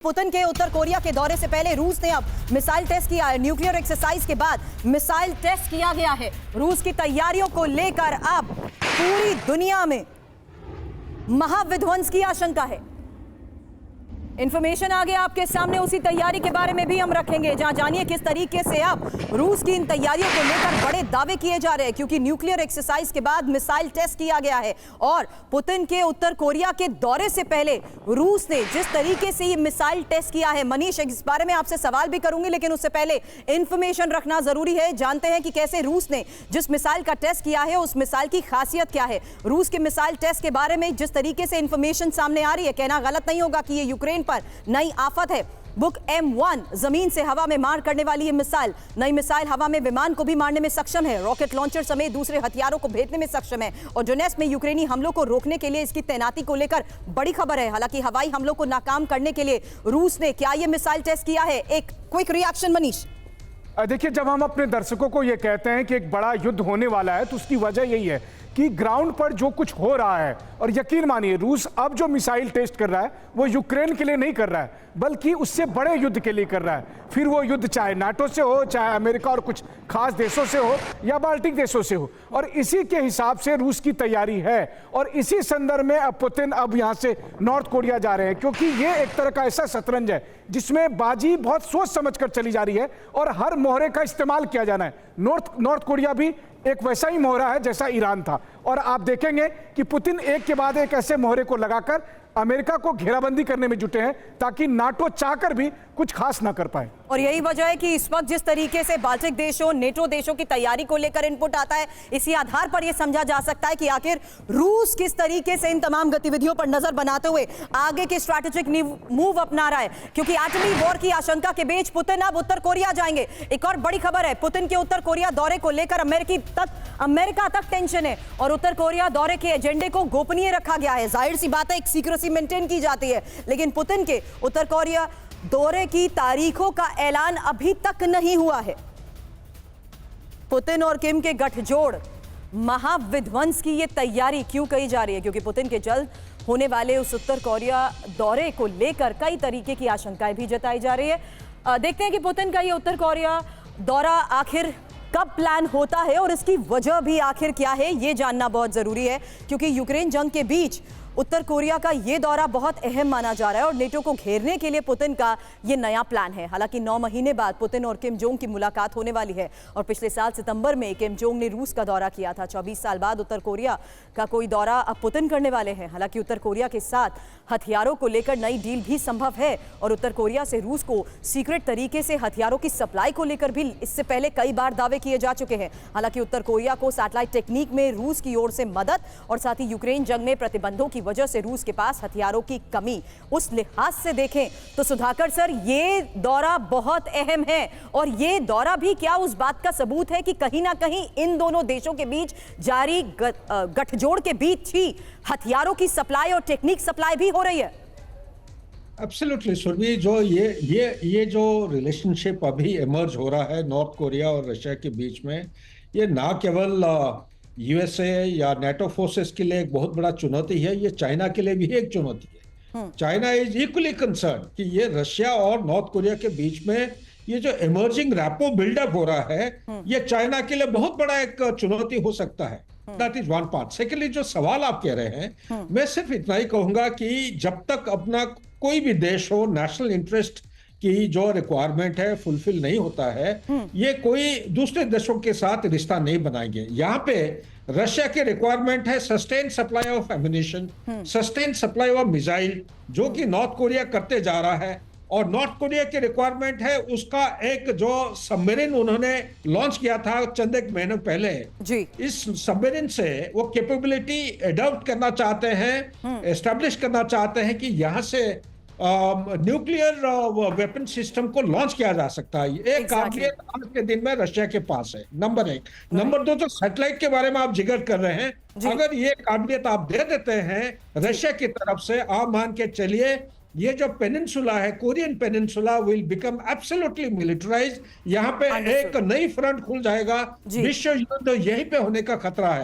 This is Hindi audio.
पुतिन के उत्तर कोरिया के दौरे से पहले रूस ने अब मिसाइल टेस्ट किया है। न्यूक्लियर एक्सरसाइज के बाद मिसाइल टेस्ट किया गया है। रूस की तैयारियों को लेकर अब पूरी दुनिया में महाविध्वंस की आशंका है। इंफॉर्मेशन आगे आपके सामने उसी तैयारी के बारे में भी हम रखेंगे, जहां जानिए किस तरीके से अब रूस की इन तैयारियों को लेकर बड़े दावे किए जा रहे हैं, क्योंकि न्यूक्लियर एक्सरसाइज के बाद मिसाइल टेस्ट किया गया है और पुतिन के उत्तर कोरिया के दौरे से पहले रूस ने जिस तरीके से ये मिसाइल टेस्ट किया है। मनीष, इस बारे में आपसे सवाल भी करूंगी, लेकिन उससे पहले इंफॉर्मेशन रखना जरूरी है। जानते हैं कि कैसे रूस ने जिस मिसाइल का टेस्ट किया है उस मिसाइल की खासियत क्या है। रूस के मिसाइल टेस्ट के बारे में जिस तरीके से इंफॉर्मेशन सामने आ रही है, कहना गलत नहीं होगा कि ये यूक्रेन पर नई आफत है। बुक M1 जमीन से हवा में मार करने वाली ये मिसाइल, नई मिसाइल हवा में विमान को भी मारने में सक्षम है, रॉकेट लॉन्चर समेत दूसरे हथियारों को भेजने में सक्षम है और डोनेट्स्क में यूक्रेनी हमलों को रोकने के लिए इसकी तैनाती को लेकर बड़ी खबर है। हालांकि हवाई हमलों को नाकाम करने के लिए रूस ने क्या ये मिसाइल टेस्ट किया है? एक क्विक रिएक्शन मनीष। देखिए, जब हम अपने दर्शकों को यह कहते हैं कि एक बड़ा युद्ध होने वाला है तो उसकी वजह यही है कि ग्राउंड पर जो कुछ हो रहा है, और यकीन मानिए रूस अब जो मिसाइल टेस्ट कर रहा है वो यूक्रेन के लिए नहीं कर रहा है, बल्कि उससे बड़े युद्ध के लिए कर रहा है। फिर वो युद्ध चाहे नाटो से हो, चाहे अमेरिका और कुछ खास देशों से हो, या बाल्टिक देशों से हो, और इसी के हिसाब से रूस की तैयारी है। और इसी संदर्भ में अब पुतिन अब यहाँ से नॉर्थ कोरिया जा रहे हैं, क्योंकि ये एक तरह का ऐसा शतरंज है जिसमें बाजी बहुत सोच समझ कर चली जा रही है और हर मोहरे का इस्तेमाल किया जाना है। नॉर्थ कोरिया भी एक वैसा ही मोहरा है जैसा ईरान था, और आप देखेंगे कि पुतिन एक के बाद एक ऐसे मोहरे को लगाकर अमेरिका को घेराबंदी करने में जुटे हैं ताकि नाटो चाहकर भी कुछ खास ना कर पाए। और यही वजह है कि इस वक्त जिस तरीके से बाल्टिक देशों, नेटो देशों की तैयारी को लेकर इनपुट आता है, इसी आधार पर यह समझा जा सकता है कि आखिर रूस किस तरीके से इन तमाम गतिविधियों पर नजर बनाते हुए आगे के स्ट्रैटेजिक मूव अपना रहा है। क्योंकि एटमी वॉर की आशंका के बीच पुतिन अब उत्तर कोरिया जाएंगे। एक और बड़ी खबर है, पुतिन के उत्तर कोरिया दौरे को लेकर अमेरिका तक टेंशन है और उत्तर कोरिया दौरे के एजेंडे को गोपनीय रखा गया है। जाहिर सी बात है, एक सीक्रेसी मेंटेन की जाती है, लेकिन पुतिन के उत्तर कोरिया दौरे की तारीखों का ऐलान अभी तक नहीं हुआ है। पुतिन और किम के गठजोड़, महाविध्वंस की यह तैयारी क्यों कही जा रही है? क्योंकि पुतिन के जल्द होने वाले उस उत्तर कोरिया दौरे को लेकर कई तरीके की आशंकाएं भी जताई जा रही है। देखते हैं कि पुतिन का ये उत्तर कोरिया दौरा आखिर कब प्लान होता है और इसकी वजह भी आखिर क्या है, ये जानना बहुत जरूरी है। क्योंकि यूक्रेन जंग के बीच उत्तर कोरिया का यह दौरा बहुत अहम माना जा रहा है और नेटो को घेरने के लिए पुतिन का यह नया प्लान है। हालांकि 9 महीने बाद पुतिन और किम जोंग की मुलाकात होने वाली है और पिछले साल सितंबर में किम जोंग ने रूस का दौरा किया था। 24 साल बाद उत्तर कोरिया का कोई दौरा अब पुतिन करने वाले हैं। हालांकि उत्तर कोरिया के साथ हथियारों को लेकर नई डील भी संभव है और उत्तर कोरिया से रूस को सीक्रेट तरीके से हथियारों की सप्लाई को लेकर भी इससे पहले कई बार दावे किए जा चुके हैं। हालांकि उत्तर कोरिया को सैटेलाइट टेक्निक में रूस की ओर से मदद और साथ ही यूक्रेन जंग में प्रतिबंधों की वजह से रूस के पास हथियारों की कमी, उस लिहाज से देखें तो सुधाकर सर, ये दौरा बहुत अहम है। और ये दौरा भी क्या उस बात का सबूत है कि कहीं ना कहीं इन दोनों देशों के बीच जारी गठजोड़ के बीच ही हथियारों की सप्लाई और टेक्निक सप्लाई भी हो रही है? एब्सोल्युटली सुरभि, जो ये जो रिलेशनशिप अभी इमर्ज हो रहा है नॉर्थ कोरिया और रशिया के बीच में, ये ना केवल यूएसए या नेटो फोर्सेस के लिए एक बहुत बड़ा चुनौती है, ये चाइना के लिए भी एक चुनौती है। चाइना इज इक्वली कंसर्न कि ये रशिया और नॉर्थ कोरिया के बीच में ये जो इमर्जिंग रैपो बिल्डअप हो रहा है, ये चाइना के लिए बहुत बड़ा एक चुनौती हो सकता है। That is one part. Secondly, जो सवाल आप कह रहे हैं, मैं सिर्फ इतना ही कहूंगा कि जब तक अपना कोई भी देश हो नेशनल इंटरेस्ट की जो रिक्वायरमेंट है फुलफिल नहीं होता है, ये कोई दूसरे देशों के साथ रिश्ता नहीं बनाएंगे। यहाँ पे रशिया के रिक्वायरमेंट है sustain supply of ammunition, sustain supply of missile, जो कि नॉर्थ कोरिया करते जा रहा है। और नॉर्थ कोरिया की रिक्वायरमेंट है उसका एक जो सबमरीन उन्होंने लॉन्च किया था चंद एक महीने पहले जी। इस सबमरीन से वो कैपेबिलिटी एडॉप्ट करना चाहते हैं, एस्टेब्लिश करना चाहते हैं कि यहाँ से न्यूक्लियर वेपन सिस्टम को लॉन्च किया जा सकता है। एक काबिलियत आज के दिन में रशिया के पास है, नंबर 1। नंबर 2, जो सैटेलाइट के बारे में आप जिक्र कर रहे हैं, अगर ये काबिलियत आप दे देते हैं रशिया की तरफ से, आप मान के चलिए ये जो पेनिनसुला है, Korean peninsula will become absolutely militarized. यहाँ पे एक नई फ्रंट खुल जाएगा, विश्व युद्ध यहीं पे होने का खतरा है।